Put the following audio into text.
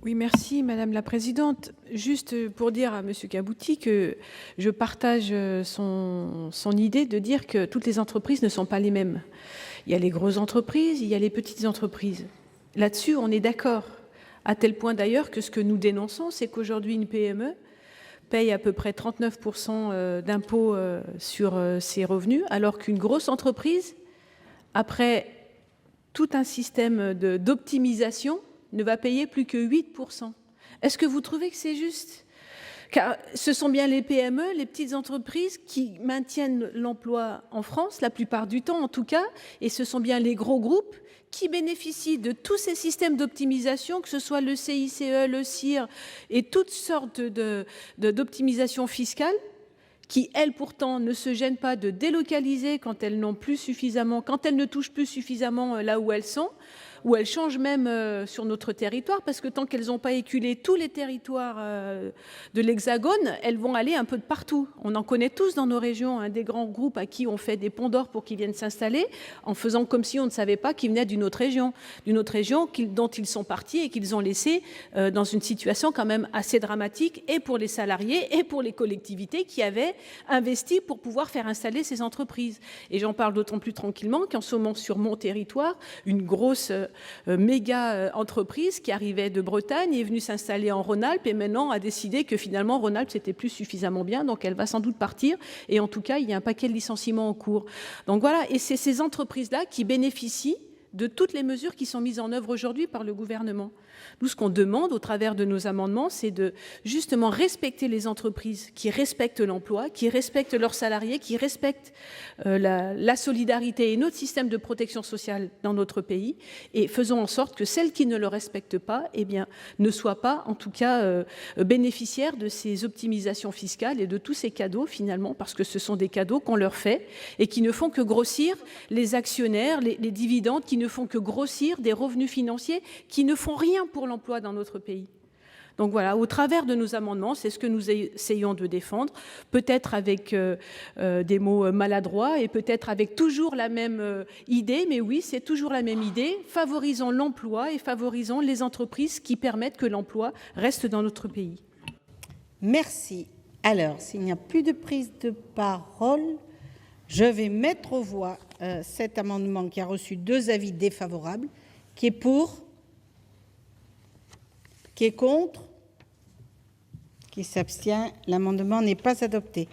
Oui, merci Madame la Présidente. Juste pour dire à Monsieur Cabouty que je partage son idée de dire que toutes les entreprises ne sont pas les mêmes. Il y a les grosses entreprises, il y a les petites entreprises. Là-dessus, on est d'accord. À tel point d'ailleurs que ce que nous dénonçons, c'est qu'aujourd'hui, une PME paye à peu près 39% d'impôts sur ses revenus, alors qu'une grosse entreprise, après tout un système d'optimisation, ne va payer plus que 8%. Est-ce que vous trouvez que c'est juste ? Car ce sont bien les PME, les petites entreprises qui maintiennent l'emploi en France, la plupart du temps en tout cas, et ce sont bien les gros groupes qui bénéficient de tous ces systèmes d'optimisation, que ce soit le CICE, le CIR et toutes sortes d'optimisation fiscale, qui, elles, pourtant, ne se gênent pas de délocaliser quand elles n'ont plus suffisamment, quand elles ne touchent plus suffisamment là où elles sont, ou elles changent même sur notre territoire, parce que tant qu'elles n'ont pas éculé tous les territoires de l'Hexagone, elles vont aller un peu de partout. On en connaît tous dans nos régions, des grands groupes à qui on fait des ponts d'or pour qu'ils viennent s'installer, en faisant comme si on ne savait pas qu'ils venaient d'une autre région dont ils sont partis et qu'ils ont laissé dans une situation quand même assez dramatique, et pour les salariés et pour les collectivités qui avaient investi pour pouvoir faire installer ces entreprises. Et j'en parle d'autant plus tranquillement qu'en ce moment, sur mon territoire, une grosse méga entreprise qui arrivait de Bretagne est venue s'installer en Rhône-Alpes et maintenant a décidé que finalement Rhône-Alpes c'était plus suffisamment bien, donc elle va sans doute partir, et en tout cas il y a un paquet de licenciements en cours. Donc voilà, et c'est ces entreprises-là qui bénéficient de toutes les mesures qui sont mises en œuvre aujourd'hui par le gouvernement. Nous, ce qu'on demande au travers de nos amendements, c'est de justement respecter les entreprises qui respectent l'emploi, qui respectent leurs salariés, qui respectent la solidarité et notre système de protection sociale dans notre pays, et faisons en sorte que celles qui ne le respectent pas, eh bien, ne soient pas, en tout cas, bénéficiaires de ces optimisations fiscales et de tous ces cadeaux, finalement, parce que ce sont des cadeaux qu'on leur fait et qui ne font que grossir les actionnaires, les dividendes, qui ne font que grossir des revenus financiers qui ne font rien pour l'emploi dans notre pays. Donc voilà, au travers de nos amendements, c'est ce que nous essayons de défendre, peut-être avec des mots maladroits et peut-être avec toujours la même idée, mais oui, c'est toujours la même idée, favorisons l'emploi et favorisons les entreprises qui permettent que l'emploi reste dans notre pays. Merci. Alors, s'il n'y a plus de prise de parole, je vais mettre aux voix cet amendement qui a reçu 2 avis défavorables. Qui est pour ? Qui est contre ? Qui s'abstient ? L'amendement n'est pas adopté.